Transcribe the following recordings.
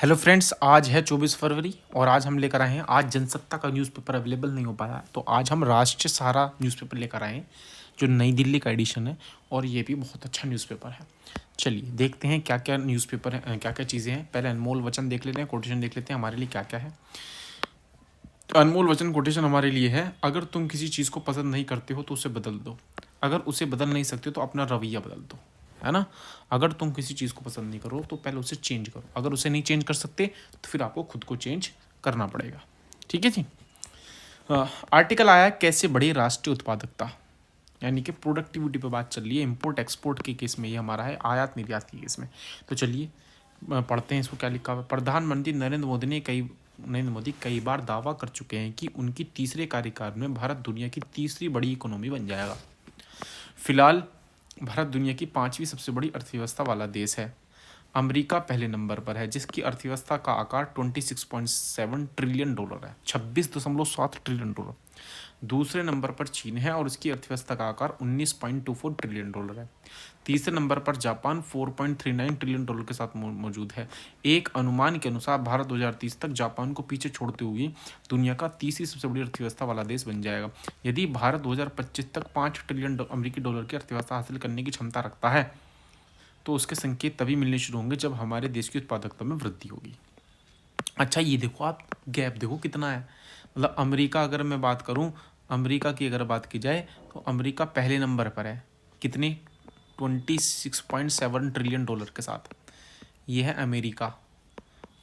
Hello friends, आज है 24 फरवरी और आज हम लेकर आए हैं। आज जनसत्ता का न्यूज़पेपर अवेलेबल नहीं हो पाया तो आज हम राष्ट्रीय सहारा न्यूज़पेपर लेकर आए हैं जो नई दिल्ली का एडिशन है और ये भी बहुत अच्छा न्यूज़पेपर है। चलिए देखते हैं क्या क्या न्यूज़पेपर है, क्या क्या चीज़ें हैं। पहले अनमोल वचन देख लेते हैं, कोटेशन देख लेते हैं हमारे लिए क्या क्या है। तो अनमोल वचन कोटेशन हमारे लिए है, अगर तुम किसी चीज़ को पसंद नहीं करते हो तो उसे बदल दो, अगर उसे बदल नहीं सकते तो अपना रवैया बदल दो, है ना। अगर तुम किसी चीज़ को पसंद नहीं करो तो पहले उसे चेंज करो, अगर उसे नहीं चेंज कर सकते तो फिर आपको खुद को चेंज करना पड़ेगा। ठीक है जी। आर्टिकल आया है, कैसे बढ़े राष्ट्रीय उत्पादकता, यानी कि प्रोडक्टिविटी पे बात चल रही है। इम्पोर्ट एक्सपोर्ट के केस में ये हमारा है, आयात निर्यात के केस में। तो चलिए पढ़ते हैं इसको क्या लिखा हुआ है। प्रधानमंत्री नरेंद्र मोदी कई बार दावा कर चुके हैं कि उनकी तीसरे कार्यकाल में भारत दुनिया की तीसरी बड़ी इकोनॉमी बन जाएगा। फिलहाल भारत दुनिया की पांचवी सबसे बड़ी अर्थव्यवस्था वाला देश है। अमेरिका पहले नंबर पर है जिसकी अर्थव्यवस्था का आकार 26.7 ट्रिलियन डॉलर है, 26.7 ट्रिलियन डॉलर। दूसरे नंबर पर चीन है और इसकी अर्थव्यवस्था का आकार 19.24 ट्रिलियन डॉलर है। तीसरे नंबर पर जापान 4.39 ट्रिलियन डॉलर के साथ मौजूद है। एक अनुमान के अनुसार भारत 2030 तक जापान को पीछे छोड़ते हुए दुनिया का तीसरी सबसे बड़ी अर्थव्यवस्था वाला देश बन जाएगा। यदि भारत 2025 तक 5 ट्रिलियन अमेरिकी डॉलर की अर्थव्यवस्था हासिल करने की क्षमता रखता है तो उसके संकेत तभी मिलने शुरू होंगे जब हमारे देश की उत्पादकता में वृद्धि होगी। अच्छा ये देखो, आप गैप देखो कितना है। मतलब अमेरिका, अगर मैं बात करूं, अमेरिका की अगर बात की जाए तो अमेरिका पहले नंबर पर है, कितने, 26.7 ट्रिलियन डॉलर के साथ, ये है अमेरिका।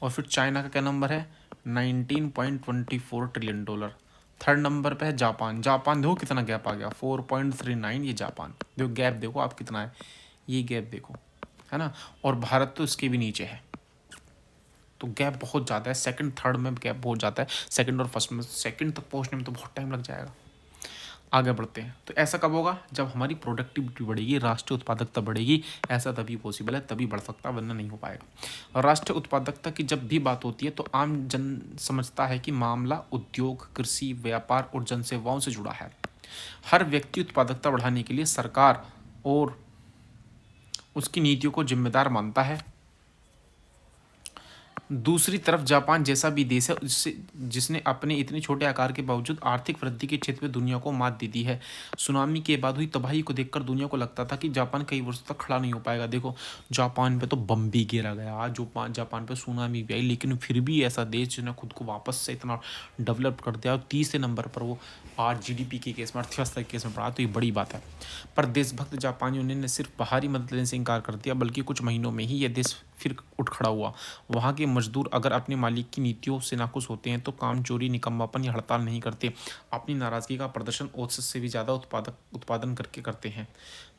और फिर चाइना का क्या नंबर है, 19.24 ट्रिलियन डॉलर। थर्ड नंबर पे है जापान। जापान देखो कितना गैप आ गया, 4.39, ये जापान। देखो गैप देखो आप कितना है, ये गैप देखो, है ना। और भारत तो इसके भी नीचे है, तो गैप बहुत ज़्यादा है। सेकंड थर्ड में गैप बहुत ज़्यादा है, सेकंड और फर्स्ट में। सेकंड तक पहुंचने में तो बहुत टाइम लग जाएगा। आगे बढ़ते हैं। तो ऐसा कब होगा, जब हमारी प्रोडक्टिविटी बढ़ेगी, राष्ट्रीय उत्पादकता बढ़ेगी। ऐसा तभी पॉसिबल है, तभी बढ़ सकता है, वरना नहीं हो पाएगा। और राष्ट्रीय उत्पादकता की जब भी बात होती है तो आम जन समझता है कि मामला उद्योग, कृषि, व्यापार और जनसेवाओं से जुड़ा है। हर व्यक्ति उत्पादकता बढ़ाने के लिए सरकार और उसकी नीतियों को जिम्मेदार मानता है। दूसरी तरफ जापान जैसा भी देश है जिसने अपने इतने छोटे आकार के बावजूद आर्थिक वृद्धि के क्षेत्र में दुनिया को मात दे दी है। सुनामी के बाद हुई तबाही को देखकर दुनिया को लगता था कि जापान कई वर्षों तक खड़ा नहीं हो पाएगा। देखो जापान पे तो बम भी गिरा गया, जो जापान पे सुनामी भी आई, लेकिन फिर भी ऐसा देश जिसने खुद को वापस से इतना डेवलप कर दिया और तीसरे नंबर पर वो आज जीडीपी के केस में, अर्थव्यवस्था के केस में पड़ा, तो ये बड़ी बात है। पर देशभक्त जापानियों ने सिर्फ बाहरी मदद लेने से इनकार कर दिया, बल्कि कुछ महीनों में ही यह देश फिर उठ खड़ा हुआ। वहाँ के मजदूर अगर अपने मालिक की नीतियों से नाखुश होते हैं तो काम चोरी, निकम्मापन या हड़ताल नहीं करते, अपनी नाराज़गी का प्रदर्शन औसत से भी ज़्यादा उत्पादन करके करते हैं।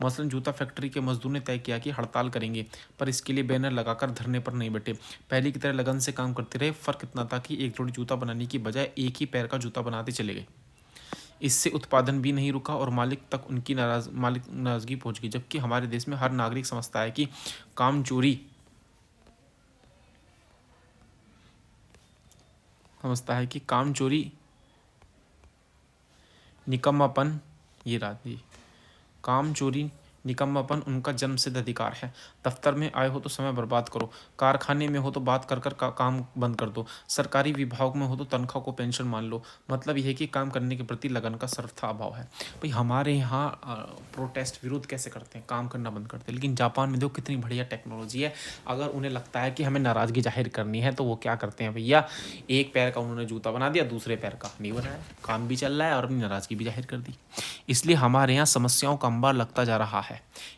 मसलन जूता फैक्ट्री के मजदूर ने तय किया कि हड़ताल करेंगे, पर इसके लिए बैनर लगाकर धरने पर नहीं बैठे, पहले की तरह लगन से काम करते रहे। फ़र्क इतना था कि एक जोड़ी जूता बनाने की बजाय एक ही पैर का जूता बनाते चले गए। इससे उत्पादन भी नहीं रुका और मालिक तक उनकी नाराज़गी पहुंच गई। जबकि हमारे देश में हर नागरिक समझता है कि काम चोरी निकम्मापन, ये रात काम चोरी निकम्मापन उनका जन्मसिद्ध अधिकार है। दफ्तर में आए हो तो समय बर्बाद करो, कारखाने में हो तो बात कर कर काम बंद कर दो, सरकारी विभाग में हो तो तनख्वाह को पेंशन मान लो। मतलब यह है कि काम करने के प्रति लगन का सर्वथा अभाव है। भाई हमारे यहाँ प्रोटेस्ट, विरोध कैसे करते हैं, काम करना बंद करते हैं। लेकिन जापान में देखो कितनी बढ़िया टेक्नोलॉजी है। अगर उन्हें लगता है कि हमें नाराज़गी जाहिर करनी है तो वो क्या करते हैं भैया, एक पैर का उन्होंने जूता बना दिया, दूसरे पैर का नहीं बनाया, काम भी चल रहा है और अपनी नाराज़गी भी जाहिर कर दी। इसलिए हमारे यहाँ समस्याओं का अंबार लगता जा रहा है।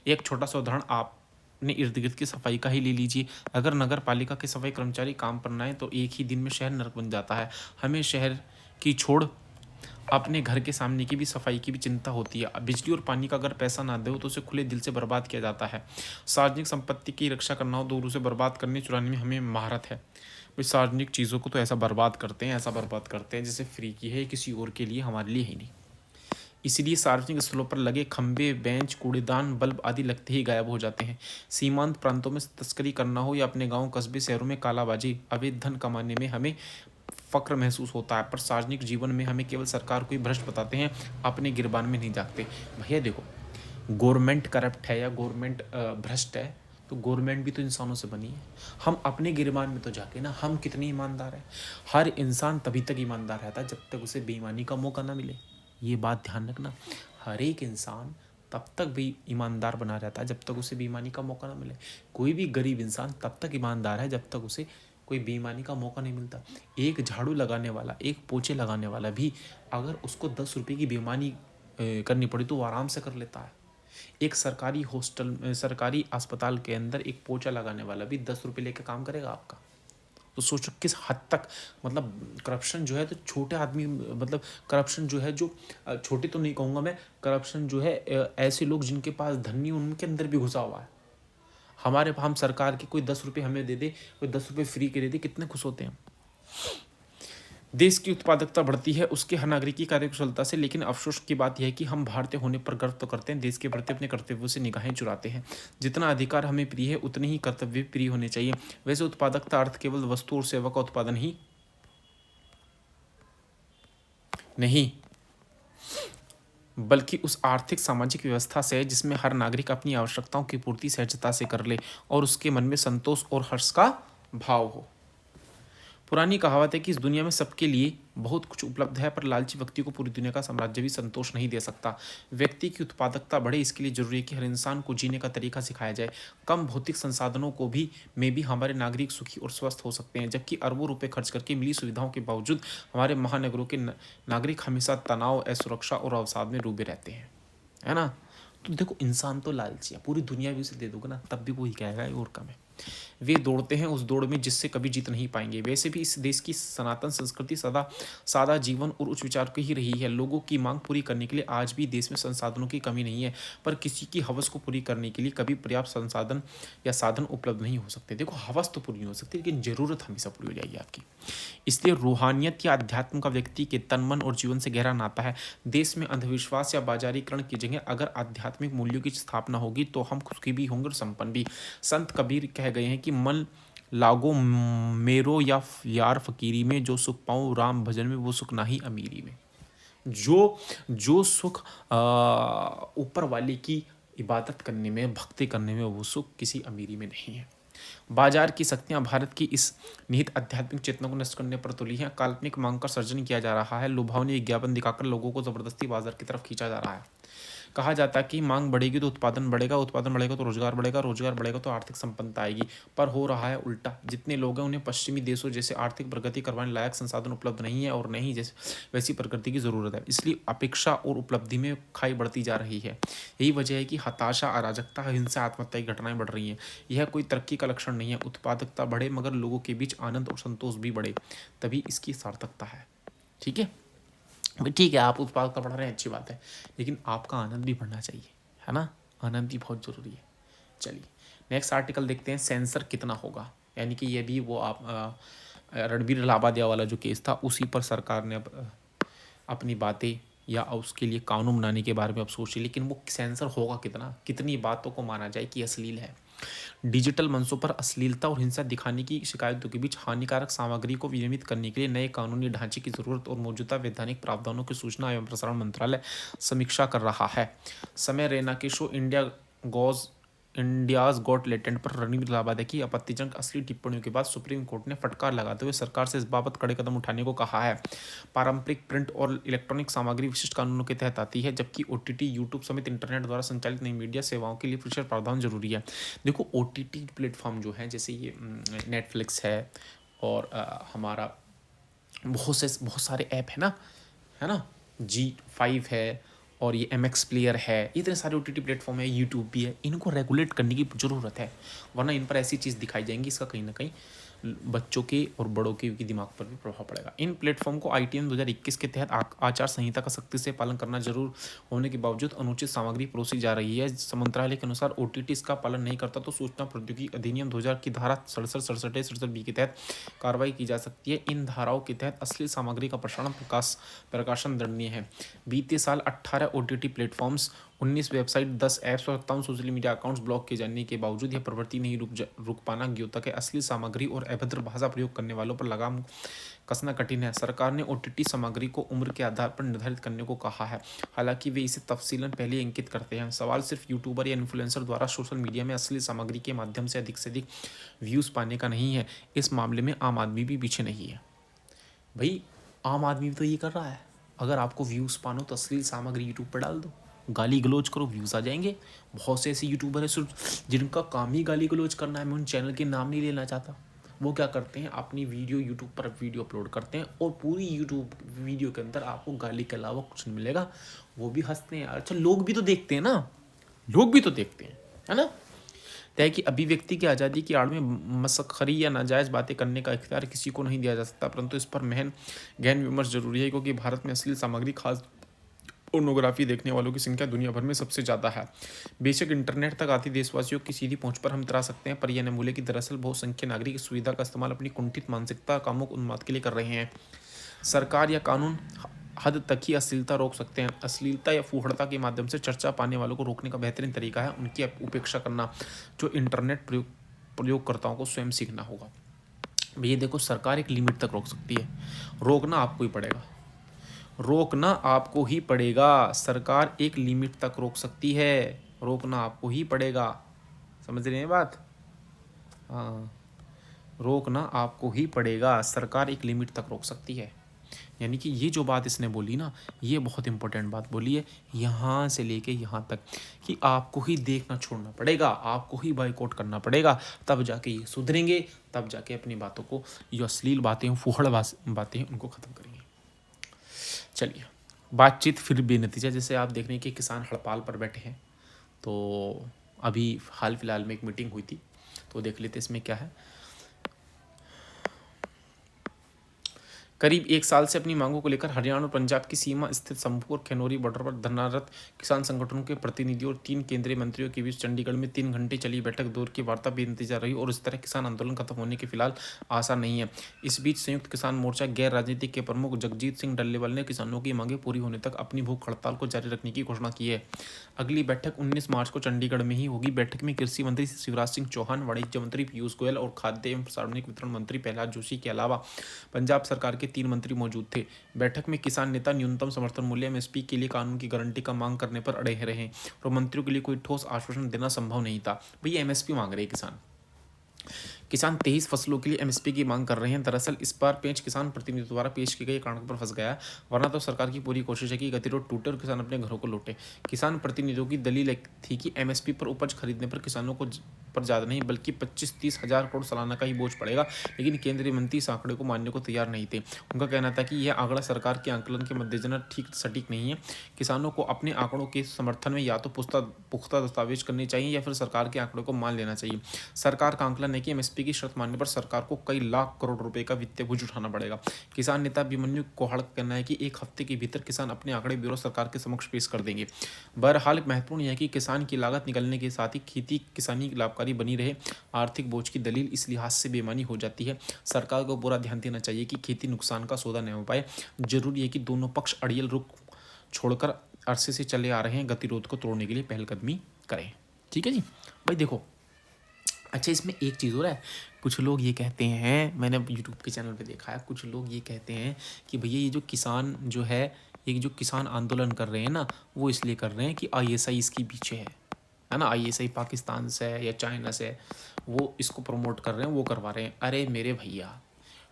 एक छोटा सा उदाहरण आप अपने इर्द गिर्द की सफाई का ही ले लीजिए। अगर नगर पालिका के सफाई कर्मचारी काम पर न आए तो एक ही दिन में शहर नरक बन जाता है। हमें शहर की छोड़ अपने घर के सामने की भी सफाई की भी चिंता होती है। बिजली और पानी का अगर पैसा ना दो तो उसे खुले दिल से बर्बाद किया जाता है। सार्वजनिक संपत्ति की रक्षा करना हो तो उसे बर्बाद करने चुराने में हमें महारत है। भाई सार्वजनिक चीज़ों को तो ऐसा बर्बाद करते हैं जैसे फ्री की है, किसी और के लिए, हमारे लिए ही नहीं। इसलिए सार्वजनिक स्थलों पर लगे खंभे, बेंच, कूड़ेदान, बल्ब आदि लगते ही गायब हो जाते हैं। सीमांत प्रांतों में तस्करी करना हो या अपने गांव, कस्बे, शहरों में कालाबाजी, अवैध धन कमाने में हमें फक्र महसूस होता है, पर सार्वजनिक जीवन में हमें केवल सरकार को ही भ्रष्ट बताते हैं, अपने गिरबान में नहीं झांकते। भैया देखो, गवर्नमेंट करप्ट है या गवर्नमेंट भ्रष्ट है तो गवर्नमेंट भी तो इंसानों से बनी है। हम अपने गिरबान में तो जाके ना, हम कितने ईमानदार हैं। हर इंसान तभी तक ईमानदार रहता है जब तक उसे बेईमानी का मौका ना मिले। ये बात ध्यान रखना, हर एक इंसान तब तक भी ईमानदार बना रहता है जब तक उसे बेईमानी का मौका ना मिले। कोई भी गरीब इंसान तब तक ईमानदार है जब तक उसे कोई बेईमानी का मौका नहीं मिलता। एक झाड़ू लगाने वाला, एक पोछे लगाने वाला भी अगर उसको 10 रुपये की बेईमानी करनी पड़ी तो वो आराम से कर लेता है। एक सरकारी अस्पताल के अंदर एक पोछा लगाने वाला भी 10 रुपये लेकर काम करेगा आपका। तो सोचो किस हद तक, मतलब करप्शन जो है तो छोटे आदमी, मतलब करप्शन जो है, जो छोटे तो नहीं कहूँगा मैं, करप्शन जो है ऐसे लोग जिनके पास धन नहीं उनके अंदर भी घुसा हुआ है। हम सरकार के कोई 10 रुपये हमें दे दे, कोई 10 रुपये फ्री के दे दे, कितने खुश होते हैं। देश की उत्पादकता बढ़ती है उसके हर नागरिक की कार्यकुशलता से, लेकिन अफसोस की बात यह है कि हम भारतीय होने पर गर्व तो करते हैं, देश के प्रति अपने कर्तव्यों से निगाहें चुराते हैं। जितना अधिकार हमें प्रिय है उतने ही कर्तव्य प्रिय होने चाहिए। वैसे उत्पादकता अर्थ केवल वस्तु और सेवा का उत्पादन ही नहीं, बल्कि उस आर्थिक सामाजिक व्यवस्था से है जिसमें हर नागरिक अपनी आवश्यकताओं की पूर्ति सहजता से कर ले और उसके मन में संतोष और हर्ष का भाव हो। पुरानी कहावत है कि इस दुनिया में सबके लिए बहुत कुछ उपलब्ध है, पर लालची व्यक्ति को पूरी दुनिया का साम्राज्य भी संतोष नहीं दे सकता। व्यक्ति की उत्पादकता बढ़े, इसके लिए जरूरी है कि हर इंसान को जीने का तरीका सिखाया जाए। कम भौतिक संसाधनों को भी में भी हमारे नागरिक सुखी और स्वस्थ हो सकते हैं, जबकि अरबों रुपए खर्च करके मिली सुविधाओं के बावजूद हमारे महानगरों के नागरिक हमेशा तनाव, असुरक्षा और अवसाद में डूबे रहते हैं, है ना। तो देखो, इंसान तो लालची है, पूरी दुनिया भी उसे दे दोगे ना तब भी वही कहेगा ये और कम है। वे दौड़ते हैं उस दौड़ में जिससे कभी जीत नहीं पाएंगे। वैसे भी इस देश की सनातन संस्कृति सदा सादा जीवन और उच्च विचार की ही रही है। लोगों की मांग पूरी करने के लिए आज भी देश में संसाधनों की कमी नहीं है, पर किसी की हवस को पूरी करने के लिए कभी पर्याप्त संसाधन या साधन उपलब्ध नहीं हो सकते। देखो, हवस तो पूरी नहीं हो सकती, लेकिन जरूरत हमेशा पूरी हो जाएगी आपकी। इसलिए रूहानियत या अध्यात्म का व्यक्ति के तन, मन और जीवन से गहरा नाता है। देश में अंधविश्वास या बाजारीकरण की जगह अगर आध्यात्मिक मूल्यों की स्थापना होगी तो हम सुखी भी होंगे और संपन्न भी। संत कबीर कह गए हैं कि मन लागो मेरो या यार फकीरी में, जो सुख पाऊं राम भजन में वो सुख नाही अमीरी में। जो सुख ऊपर वाले की इबादत करने में, भक्ति करने में, वो सुख किसी अमीरी में नहीं है। बाजार की शक्तियां भारत की इस निहित आध्यात्मिक चेतना को नष्ट करने पर तुली हैं। काल्पनिक मांग का सर्जन किया जा रहा है, लुभावनी विज्ञापन दिखाकर लोगों को जबरदस्ती बाजार की तरफ खींचा जा रहा है। कहा जाता है कि मांग बढ़ेगी तो उत्पादन बढ़ेगा, उत्पादन बढ़ेगा तो रोजगार बढ़ेगा, रोजगार बढ़ेगा तो आर्थिक संपन्नता आएगी, पर हो रहा है उल्टा। जितने लोग हैं उन्हें पश्चिमी देशों जैसे आर्थिक प्रगति करवाने लायक संसाधन उपलब्ध नहीं है और नहीं जैसे वैसी प्रगति की जरूरत है। इसलिए अपेक्षा और उपलब्धि में खाई बढ़ती जा रही है। यही वजह है कि हताशा, अराजकता, हिंसा, आत्महत्या की घटनाएं बढ़ रही हैं। यह कोई तरक्की का लक्षण नहीं है। उत्पादकता बढ़े मगर लोगों के बीच आनंद और संतोष भी बढ़े, तभी इसकी सार्थकता है। ठीक है भाई, ठीक है, आप उत्पादकता बढ़ा रहे हैं, अच्छी बात है, लेकिन आपका आनंद भी बढ़ना चाहिए, है ना। आनंद भी बहुत जरूरी है। चलिए नेक्स्ट आर्टिकल देखते हैं, सेंसर कितना होगा। यानी कि ये भी वो आप रणबीर लाबादिया वाला जो केस था, उसी पर सरकार ने अब अपनी बातें या उसके लिए कानून बनाने के बारे में अब सोची। लेकिन वो सेंसर होगा कितना, कितनी बातों को माना जाए कि अश्लील है। डिजिटल मंचों पर अश्लीलता और हिंसा दिखाने की शिकायतों के बीच हानिकारक सामग्री को विनियमित करने के लिए नए कानूनी ढांचे की जरूरत और मौजूदा वैधानिक प्रावधानों की सूचना एवं प्रसारण मंत्रालय समीक्षा कर रहा है। समय रैना के शो इंडियाज गॉट टैलेंट पर रणबीर लाबादिया की आपत्तिजनक अश्लील टिप्पणियों के बाद सुप्रीम कोर्ट ने फटकार लगाते हुए सरकार से इस बाबत कड़े कदम उठाने को कहा है। पारंपरिक प्रिंट और इलेक्ट्रॉनिक सामग्री विशिष्ट कानूनों के तहत आती है, जबकि ओटीटी, यूट्यूब समेत इंटरनेट द्वारा संचालित नई मीडिया सेवाओं के लिए विशेष प्रावधान जरूरी है। देखो, ओटीटी प्लेटफॉर्म जो है, जैसे ये नेटफ्लिक्स है और हमारा बहुत सारे ऐप है ना, G5 है और ये MX प्लेयर है, इतने सारे OTT प्लेटफॉर्म है, यूट्यूब भी है। इनको रेगुलेट करने की ज़रूरत है, वरना इन पर ऐसी चीज़ दिखाई जाएंगी, इसका कहीं ना कहीं बच्चों के और बड़ों के दिमाग पर भी प्रभाव पड़ेगा। इन प्लेटफॉर्म को ITM 2021 के तहत आचार संहिता का सख्ती से पालन करना जरूर होने के बावजूद अनुचित सामग्री परोसी जा रही है। मंत्रालय के अनुसार OTT इसका पालन नहीं करता तो सूचना प्रौद्योगिकी अधिनियम 2000 की धारा 67 बी के तहत कार्रवाई की जा सकती है। इन धाराओं के तहत असली सामग्री का प्रसारण प्रकाशन दंडनीय है। बीते साल 18 OTT प्लेटफॉर्म्स 19 वेबसाइट, 10 ऐप्स और 57 सोशल मीडिया अकाउंट्स ब्लॉक किए जाने के बावजूद यह प्रवृत्ति नहीं रुक पाना द्योतक है। अश्लील सामग्री और अभद्र भाषा प्रयोग करने वालों पर लगाम कसना कठिन है। सरकार ने OTT सामग्री को उम्र के आधार पर निर्धारित करने को कहा है, हालांकि वे इसे तफसीलन पहले इंगित करते हैं। सवाल सिर्फ यूट्यूबर या इन्फ्लुएंसर द्वारा सोशल मीडिया में अश्लील सामग्री के माध्यम से अधिक व्यूज़ पाने का नहीं है। इस मामले में आम आदमी भी पीछे नहीं है। भाई आम आदमी भी तो ये कर रहा है। अगर आपको व्यूज़ पानो तो अश्लील सामग्री यूट्यूब पर डाल दो, गाली गलौज करो, व्यूज़ आ जाएंगे। बहुत से ऐसे यूट्यूबर हैं सिर्फ जिनका काम ही गाली गलौज करना है। मैं उन चैनल के नाम नहीं लेना चाहता। वो क्या करते हैं, अपनी वीडियो यूट्यूब पर वीडियो अपलोड करते हैं और पूरी यूट्यूब वीडियो के अंदर आपको गाली के अलावा कुछ नहीं मिलेगा। वो भी हंसते हैं। अच्छा, लोग भी तो देखते हैं ना, लोग भी तो देखते हैं, है ना। तय कि अभिव्यक्ति की आज़ादी की आड़ में मसखरी या नाजायज़ बातें करने का इख्तियार किसी को नहीं दिया जा सकता, परंतु इस पर गहन विमर्श जरूरी है, क्योंकि भारत में अश्लील सामग्री, खास पोर्नोग्राफी देखने वालों की संख्या दुनिया भर में सबसे ज़्यादा है। बेशक इंटरनेट तक आती देशवासियों की सीधी पहुंच पर हम इतरा सकते हैं, पर यह न भूलें कि दरअसल बहुसंख्यक नागरिक इस सुविधा का इस्तेमाल अपनी कुंठित मानसिकता, कामुक उन्माद के लिए कर रहे हैं। सरकार या कानून हद तक ही अश्लीलता रोक सकते हैं। अश्लीलता या फूहड़ता के माध्यम से चर्चा पाने वालों को रोकने का बेहतरीन तरीका है उनकी उपेक्षा करना, जो इंटरनेट प्रयोगकर्ताओं को स्वयं सीखना होगा। भैया देखो, सरकार एक लिमिट तक रोक सकती है, रोकना आपको ही पड़ेगा, रोकना आपको ही पड़ेगा। सरकार एक लिमिट तक रोक सकती है, रोकना आपको ही पड़ेगा। समझ रहे हैं बात? हाँ, रोकना आपको ही पड़ेगा। सरकार एक लिमिट तक रोक सकती है। यानी कि ये जो बात इसने बोली ना, ये बहुत इंपॉर्टेंट बात बोली है, यहाँ से लेके यहाँ तक कि आपको ही देखना छोड़ना पड़ेगा, आपको ही बाइकआउट करना पड़ेगा, तब जाके ये सुधरेंगे, तब जाके अपनी बातों को, जो अश्लील बातें हैं, फूहड़ बातें हैं, उनको ख़त्म करेंगे। चलिए, बातचीत फिर बेनतीजा। जैसे आप देख रहे हैं कि किसान हड़ताल पर बैठे हैं, तो अभी हाल फिलहाल में एक मीटिंग हुई थी, तो देख लेते इसमें क्या है। करीब 1 साल से अपनी मांगों को लेकर हरियाणा और पंजाब की सीमा स्थित संभू और खनौरी बॉर्डर पर धरनारत किसान संगठनों के प्रतिनिधियों और 3 केंद्रीय मंत्रियों के बीच चंडीगढ़ में 3 घंटे चली बैठक दौर की वार्ता बेनतीजा रही और इस तरह किसान आंदोलन खत्म होने की फिलहाल आशा नहीं है। इस बीच संयुक्त किसान मोर्चा गैर राजनीतिक के प्रमुख जगजीत सिंह डल्लेवाल ने किसानों की मांगें पूरी होने तक अपनी भूख हड़ताल को जारी रखने की घोषणा की है। अगली बैठक 19 मार्च को चंडीगढ़ में ही होगी। बैठक में कृषि मंत्री शिवराज सिंह चौहान, वाणिज्य मंत्री पीयूष गोयल और खाद्य एवं सार्वजनिक वितरण मंत्री प्रहलाद जोशी के अलावा पंजाब सरकार के 3 मंत्री मौजूद थे। बैठक में किसान नेता न्यूनतम समर्थन मूल्य MSP के लिए कानून की गारंटी का मांग करने पर अड़े रहे और मंत्रियों के लिए कोई ठोस आश्वासन देना संभव नहीं था। भैया MSP मांग रहे किसान 23 फसलों के लिए MSP की मांग कर रहे हैं। दरअसल इस बार पेंच किसान प्रतिनिधियों द्वारा पेश की गई कारण पर फंस गया, वरना तो सरकार की पूरी कोशिश है कि गतिरोध टूटे और किसान अपने घरों को लौटे। किसान प्रतिनिधियों की दलील थी कि MSP पर उपज खरीदने पर किसानों को पर ज़्यादा नहीं बल्कि 25-30 हज़ार करोड़ सालाना का ही बोझ पड़ेगा, लेकिन केंद्रीय मंत्री इस आंकड़े को मानने को तैयार नहीं थे। उनका कहना था कि यह आंकड़ा सरकार के आंकलन के मद्देनजर ठीक सटीक नहीं है। किसानों को अपने आंकड़ों के समर्थन में या तो पुख्ता दस्तावेज करने चाहिए या फिर सरकार के आंकड़ों को मान लेना चाहिए। सरकार का आंकलन है कि MSP की शर्त मानने पर सरकार को कई लाख करोड़ रुपए का वित्तीय बोझ उठाना पड़ेगा। किसान नेता अभिमन्यु कोहाड़ का कहना है कि 1 हफ्ते के भीतर किसान अपने आंकड़े ब्यूरो सरकार के समक्ष पेश कर देंगे। बहरहाल महत्वपूर्ण यह है कि किसान की लागत निकलने के साथ ही खेती किसानी लाभकारी बनी रहे। आर्थिक बोझ की दलील इस लिहाज से बेमानी हो जाती है। सरकार को पूरा ध्यान देना चाहिए कि खेती नुकसान का सौदा न हो पाए। जरूरी है कि दोनों पक्ष अड़ियल रुख छोड़कर अरसे से चले आ रहे हैं गतिरोध को तोड़ने के लिए पहलकदमी करें। ठीक है जी भाई। देखो, अच्छा इसमें एक चीज़ हो रहा है, कुछ लोग ये कहते हैं, मैंने यूट्यूब के चैनल पे देखा है, कुछ लोग ये कहते हैं कि भैया ये जो किसान जो है, ये जो किसान आंदोलन कर रहे हैं ना, वो इसलिए कर रहे हैं कि ISI इसके पीछे है ना, ISI पाकिस्तान से है या चाइना से है, वो इसको प्रमोट कर रहे हैं, वो करवा रहे हैं। अरे मेरे भैया,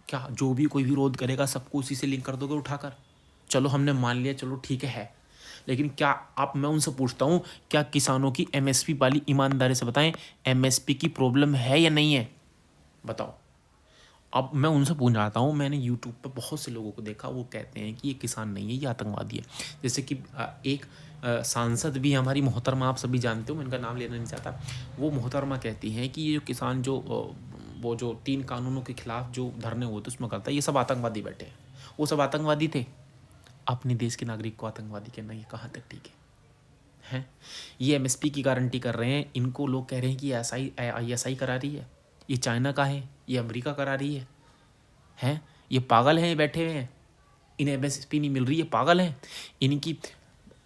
क्या जो भी कोई विरोध करेगा सबको उसी से लिंक कर दोगे उठाकर? चलो हमने मान लिया, चलो ठीक है, लेकिन क्या आप, मैं उनसे पूछता हूँ, क्या किसानों की MSP वाली ईमानदारी से बताएं, MSP की प्रॉब्लम है या नहीं है? बताओ। अब मैं उनसे पूछ रहा हूँ, मैंने यूट्यूब पर बहुत से लोगों को देखा, वो कहते हैं कि ये किसान नहीं है, ये आतंकवादी है। जैसे कि एक सांसद भी हमारी मोहतरमा, आप सभी जानते हो, मैं इनका नाम लेना नहीं चाहता, वो मोहतरमा कहती हैं कि ये जो किसान जो वो जो 3 कानूनों के खिलाफ जो धरने होते उसमें करता है, ये सब आतंकवादी बैठे हैं। वो सब आतंकवादी थे, अपने देश के नागरिक को आतंकवादी कहना, ये कहाँ तक ठीक है? ये MSP की गारंटी कर रहे हैं, इनको लोग कह रहे हैं कि ISI करा रही है, ये चाइना का है, ये अमेरिका करा रही है। ये पागल हैं, ये बैठे हुए हैं, इन्हें MSP नहीं मिल रही है, पागल हैं। इनकी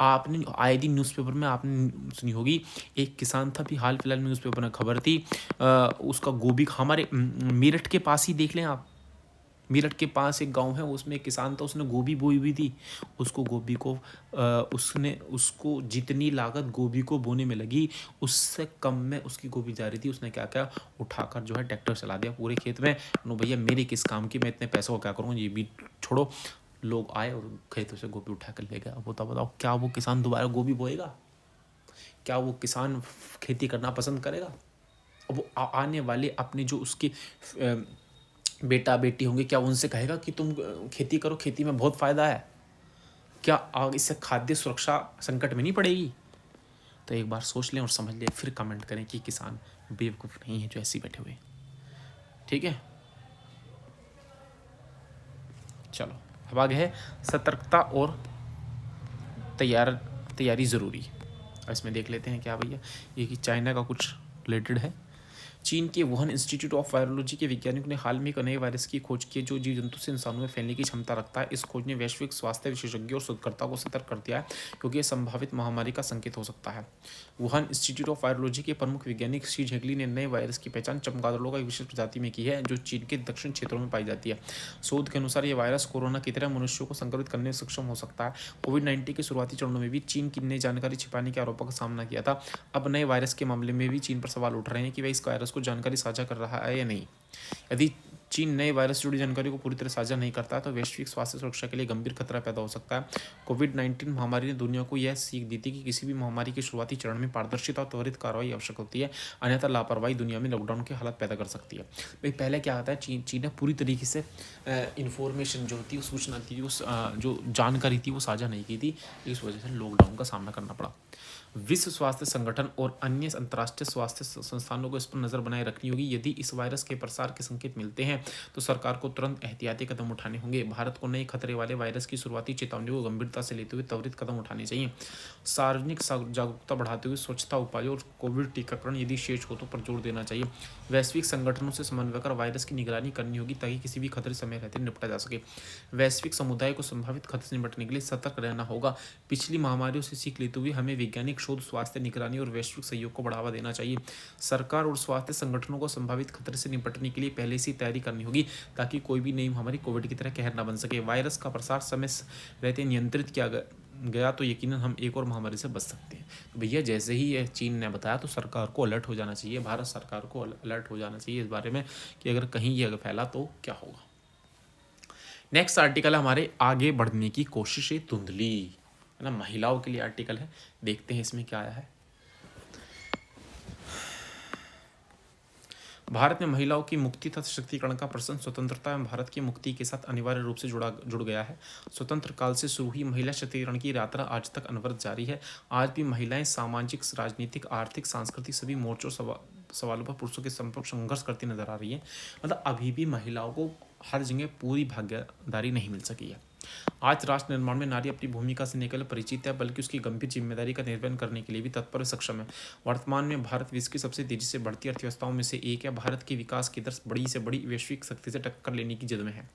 आपने आए दिन न्यूज़पेपर में आपने सुनी होगी, एक किसान था, अभी हाल फिलहाल में न्यूज़पेपर में खबर थी, उसका गोभी हमारे मेरठ के पास ही देख लें आप, मेरठ के पास एक गांव है, उसमें एक किसान था, उसने गोभी बोई हुई थी। उसको गोभी को उसने उसको जितनी लागत गोभी को बोने में लगी, उससे कम में उसकी गोभी जा रही थी। उसने क्या क्या उठाकर जो है ट्रैक्टर चला दिया पूरे खेत में। नो भैया मेरे किस काम की, मैं इतने पैसों को क्या करूँगा, ये भी छोड़ो। लोग आए और खेतों से गोभी उठा कर ले गए। अब बताओ क्या वो किसान दोबारा गोभी बोएगा? क्या वो किसान खेती करना पसंद करेगा? अब वो आने वाले अपने जो उसके बेटा बेटी होंगे, क्या उनसे कहेगा कि तुम खेती करो, खेती में बहुत फ़ायदा है? क्या आगे इससे खाद्य सुरक्षा संकट में नहीं पड़ेगी? तो एक बार सोच लें और समझ लें, फिर कमेंट करें कि किसान बेवकूफ़ नहीं है जो ऐसे बैठे हुए। ठीक है, चलो अब आगे है सतर्कता और तैयारी ज़रूरी। इसमें देख लेते हैं क्या भैया, ये कि चाइना का कुछ रिलेटेड है। चीन के वुहान इंस्टीट्यूट ऑफ वायरोलॉजी के वैज्ञानिकों ने हाल में एक नए वायरस की खोज की है जो जीव जंतु से इंसानों में फैलने की क्षमता रखता है। इस खोज ने वैश्विक स्वास्थ्य विशेषज्ञों और शोधकर्ताओं को सतर्क कर दिया है, क्योंकि यह संभावित महामारी का संकेत हो सकता है। वुहान इंस्टीट्यूट ऑफ वायरोलॉजी के प्रमुख वैज्ञानिक शी झेगली ने नए वायरस की पहचान चमगादड़ों का एक विशेष प्रजाति में की है, जो चीन के दक्षिण क्षेत्रों में पाई जाती है। शोध के अनुसार यह वायरस कोरोना की तरह मनुष्यों को संक्रमित करने में सक्षम हो सकता है। कोविड-19 के शुरुआती चरणों में भी चीन की ने जानकारी छिपाने के आरोपों का सामना किया था। अब नए वायरस के मामले में भी चीन पर सवाल उठ रहे हैं कि वह इस वायरस को जानकारी साझा कर रहा है या नहीं। यदि चीन नए वायरस से जुड़ी जानकारी को पूरी तरह साझा नहीं करता तो वैश्विक स्वास्थ्य सुरक्षा के लिए गंभीर खतरा पैदा हो सकता है। कोविड-19 महामारी ने दुनिया को यह सीख दी थी कि किसी भी महामारी के शुरुआती चरण में पारदर्शिता और त्वरित कार्रवाई आवश्यक होती है, अन्यथा लापरवाही दुनिया में लॉकडाउन की हालत पैदा कर सकती है। भाई पहले क्या होता है, चीन ने पूरी तरीके से इंफॉर्मेशन जो थी, सूचना थी, उस जो जानकारी थी वो साझा नहीं की थी। इस वजह से लॉकडाउन का सामना करना पड़ा। विश्व स्वास्थ्य संगठन और अन्य अंतर्राष्ट्रीय स्वास्थ्य संस्थानों को इस पर नजर बनाए रखनी होगी। यदि इस वायरस के प्रसार के संकेत मिलते हैं तो सरकार को तुरंत एहतियाती कदम उठाने होंगे। भारत को नए खतरे वाले वायरस की शुरुआती चेतावनियों को गंभीरता से लेते हुए त्वरित कदम उठाने चाहिए। सार्वजनिक जागरूकता बढ़ाते हुए स्वच्छता उपायों और कोविड टीकाकरण यदि शेष हो तो पर जोर देना चाहिए। वैश्विक संगठनों से समन्वय कर वायरस की निगरानी करनी होगी ताकि किसी भी खतरे समय रहते निपटा जा सके। वैश्विक समुदाय को संभावित खतरे से निपटने के लिए सतर्क रहना होगा। पिछली महामारियों से सीख लेते हुए हमें वैज्ञानिक शोध, स्वास्थ्य निगरानी और वैश्विक सहयोग को बढ़ावा देना चाहिए। सरकार और स्वास्थ्य संगठनों को संभावित खतरे से निपटने के लिए पहले से तैयारी करनी होगी ताकि कोई भी नई महामारी कोविड की तरह कहर न बन सके। वायरस का प्रसार समय रहते नियंत्रित किया गया तो यकीनन हम एक और महामारी से बच सकते हैं। तो भैया जैसे ही ये चीन ने बताया तो सरकार को अलर्ट हो जाना चाहिए, भारत सरकार को अलर्ट हो जाना चाहिए इस बारे में कि अगर कहीं ये फैला तो क्या होगा। नेक्स्ट आर्टिकल हमारे आगे बढ़ने की कोशिशें धुंधली, है ना, महिलाओं के लिए आर्टिकल है। देखते हैं इसमें क्या आया है। भारत में महिलाओं की मुक्ति तथा सशक्तिकरण का प्रश्न स्वतंत्रता एवं भारत की मुक्ति के साथ अनिवार्य रूप से जुड़ गया है। स्वतंत्र काल से शुरू हुई महिला सशक्तिकरण की यात्रा आज तक अनवरत जारी है। आज भी महिलाएं सामाजिक, राजनीतिक, आर्थिक, सांस्कृतिक सभी मोर्चों सवालों पर पुरुषों के समकक्ष संघर्ष करती नजर आ रही है। मतलब अभी भी महिलाओं को हर जगह पूरी भागीदारी नहीं मिल सकी है। आज राष्ट्र निर्माण में नारी अपनी भूमिका से न केवल परिचित है बल्कि उसकी गंभीर जिम्मेदारी का निर्वहन करने के लिए भी तत्पर और सक्षम है। वर्तमान में भारत विश्व की सबसे तेजी से बढ़ती अर्थव्यवस्थाओं में से एक है। भारत के विकास की दर बड़ी से बड़ी वैश्विक शक्ति से टक्कर लेने की जद में है।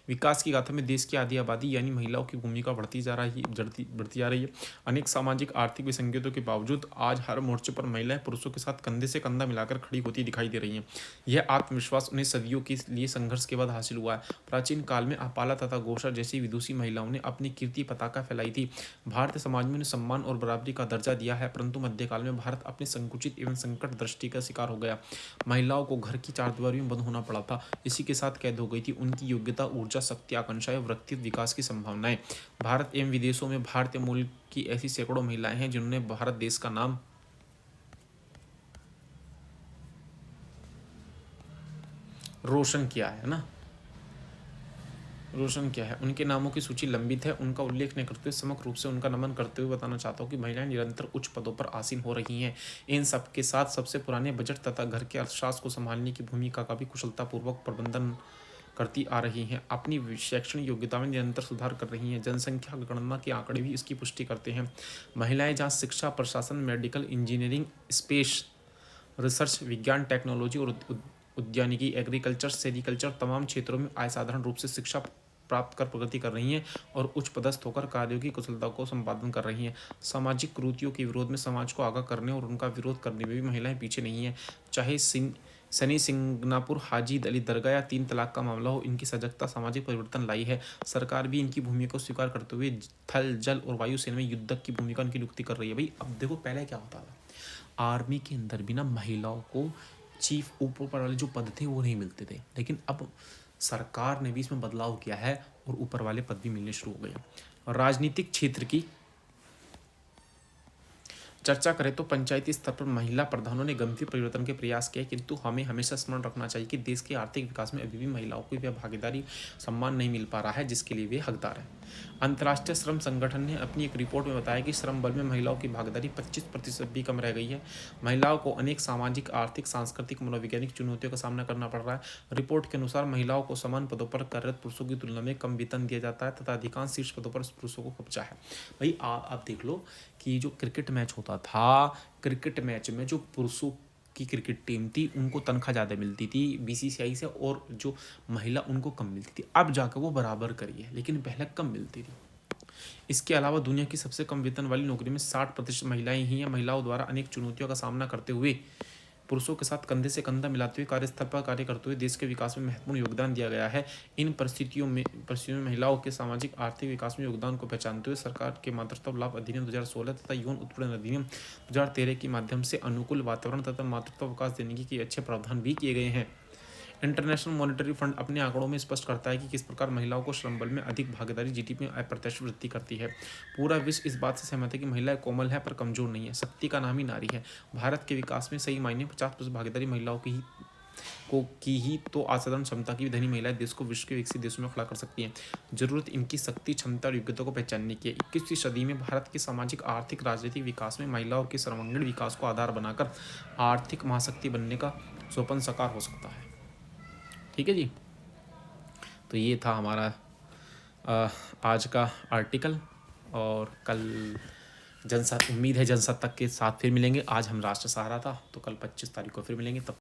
विकास की गाथा में देश की आधी आबादी यानी महिलाओं की भूमिका बढ़ती जा रही है। अनेक सामाजिक आर्थिक विसंगतियों के बावजूद आज हर मोर्चे पर महिलाएं पुरुषों के साथ कंधे से कंधा मिलाकर खड़ी होती दिखाई दे रही हैं। यह आत्मविश्वास उन्हें सदियों के लिए संघर्ष के बाद हासिल हुआ है। प्राचीन काल में अपाला तथा घोषा जैसी विदुषी महिलाओं ने अपनी कीर्ति पताका फैलाई थी। भारतीय समाज में उन्हें सम्मान और बराबरी का दर्जा दिया है, परंतु मध्यकाल में भारत अपने संकुचित एवं संकट दृष्टि का शिकार हो गया। महिलाओं को घर की चारदीवारी में बंद होना पड़ा था। इसी के साथ कैद हो गई थी उनकी योग्यता, ऊर्जा, शक्ति, आकांक्षाएं, व्यक्तित्व विकास की संभावनाएं। भारत एवं विदेशों में भारतीय मूल की ऐसी सैकड़ों महिलाएं हैं जिन्होंने भारत देश का नाम रोशन किया है ना, रोशन किया है। उनके नामों की सूची लंबित है। उनका उल्लेख न करते हुए समग्र रूप से उनका नमन करते हुए बताना चाहता हूँ कि महिलाएं निरंतर उच्च पदों पर आसीन हो रही हैं। इन सब के साथ सबसे पुराने बजट तथा घर के अर्थशास्त्र को संभालने की भूमिका का भी कुशलतापूर्वक प्रबंधन करती आ रही हैं। अपनी शैक्षणिक योग्यता में निरंतर सुधार कर रही हैं। जनसंख्या गणना के आंकड़े भी इसकी पुष्टि करते हैं। महिलाएं जहां शिक्षा, प्रशासन, मेडिकल, इंजीनियरिंग, स्पेस रिसर्च, विज्ञान, टेक्नोलॉजी और उद्यानिकी, एग्रीकल्चर, सेरिकल्चर तमाम क्षेत्रों में असाधारण रूप से शिक्षा प्राप्त कर प्रगति कर रही हैं और उच्च पदस्थ होकर कार्यों की कुशलता को संपादन कर रही हैं। सामाजिक कुरीतियों के विरोध में समाज को आगाह करने और उनका विरोध करने में भी महिलाएं पीछे नहीं हैं। चाहे सनी सिंगापुर, हाजी अली दरगाह या 3 तलाक का मामला हो, इनकी सजगता सामाजिक परिवर्तन लाई है। सरकार भी इनकी भूमिका को स्वीकार करते हुए थल, जल और वायु सेना में युद्धक की भूमिका उनकी नियुक्ति कर रही है। भाई अब देखो पहले क्या होता था, आर्मी के अंदर भी ना महिलाओं को चीफ ऊपर वाले जो पद थे वो नहीं मिलते थे, लेकिन अब सरकार ने भी इसमें बदलाव किया है और ऊपर वाले पद भी मिलने शुरू हो गए। राजनीतिक क्षेत्र की चर्चा करें तो पंचायती स्तर पर महिला प्रधानों ने गंभीर परिवर्तन के प्रयास किए, किंतु हमें हमेशा स्मरण रखना चाहिए कि देश के आर्थिक विकास में अभी भी महिलाओं को वह भागीदारी सम्मान नहीं मिल पा रहा है जिसके लिए वे हकदार हैं। अंतर्राष्ट्रीय श्रम संगठन ने अपनी एक रिपोर्ट में बताया कि श्रम बल में महिलाओं की भागीदारी 25% भी कम रह गई है। महिलाओं को अनेक सामाजिक, आर्थिक, सांस्कृतिक, मनोवैज्ञानिक चुनौतियों का सामना करना पड़ रहा है। रिपोर्ट के अनुसार महिलाओं को समान पदों पर कार्यरत पुरुषों की तुलना में कम वेतन दिया जाता है तथा अधिकांश शीर्ष पदों पर पुरुषों को कब्जा है। भाई आप देख लो कि जो क्रिकेट मैच होता था, क्रिकेट मैच में जो पुरुषों की क्रिकेट टीम थी उनको तनख्वाह ज़्यादा मिलती थी बीसीसीआई से, और जो महिला उनको कम मिलती थी। अब जाकर वो बराबर करी है, लेकिन पहले कम मिलती थी। इसके अलावा दुनिया की सबसे कम वेतन वाली नौकरी में 60% महिलाएं ही हैं। महिलाओं द्वारा अनेक चुनौतियों का सामना करते हुए पुरुषों के साथ कंधे से कंधा मिलाते हुए कार्यस्थल पर कार्य करते हुए देश के विकास में महत्वपूर्ण योगदान दिया गया है। इन परिस्थितियों में महिलाओं के सामाजिक आर्थिक विकास में योगदान को पहचानते हुए सरकार के मातृत्व लाभ अधिनियम 2016 तथा यौन उत्पीड़न अधिनियम 2013 के माध्यम से अनुकूल वातावरण तथा मातृत्व अवकाश देने के अच्छे प्रावधान भी किए गए हैं। इंटरनेशनल मॉनेटरी फंड अपने आंकड़ों में स्पष्ट करता है कि किस प्रकार महिलाओं को श्रम बल में अधिक भागीदारी जीडीपी में अप्रत्यक्ष वृद्धि करती है। पूरा विश्व इस बात से सहमत है कि महिलाएं कोमल है पर कमजोर नहीं है। शक्ति का नाम ही नारी है। भारत के विकास में सही मायने 50% भागीदारी महिलाओं की ही तो असाधारण क्षमता की धनी महिलाएं देश को विश्व के विकसित देशों में खड़ा कर सकती हैं। जरूरत इनकी शक्ति, क्षमता और योग्यता को पहचानने की है। 21वीं सदी में भारत के सामाजिक, आर्थिक, राजनीतिक विकास में महिलाओं के सर्वांगीण विकास को आधार बनाकर आर्थिक महाशक्ति बनने का स्वप्न साकार हो सकता है। ठीक है जी, तो ये था हमारा आज का आर्टिकल, और कल उम्मीद है जनसत्ता के साथ फिर मिलेंगे। आज हम राष्ट्र सहारा था, तो कल 25 तारीख को फिर मिलेंगे। तब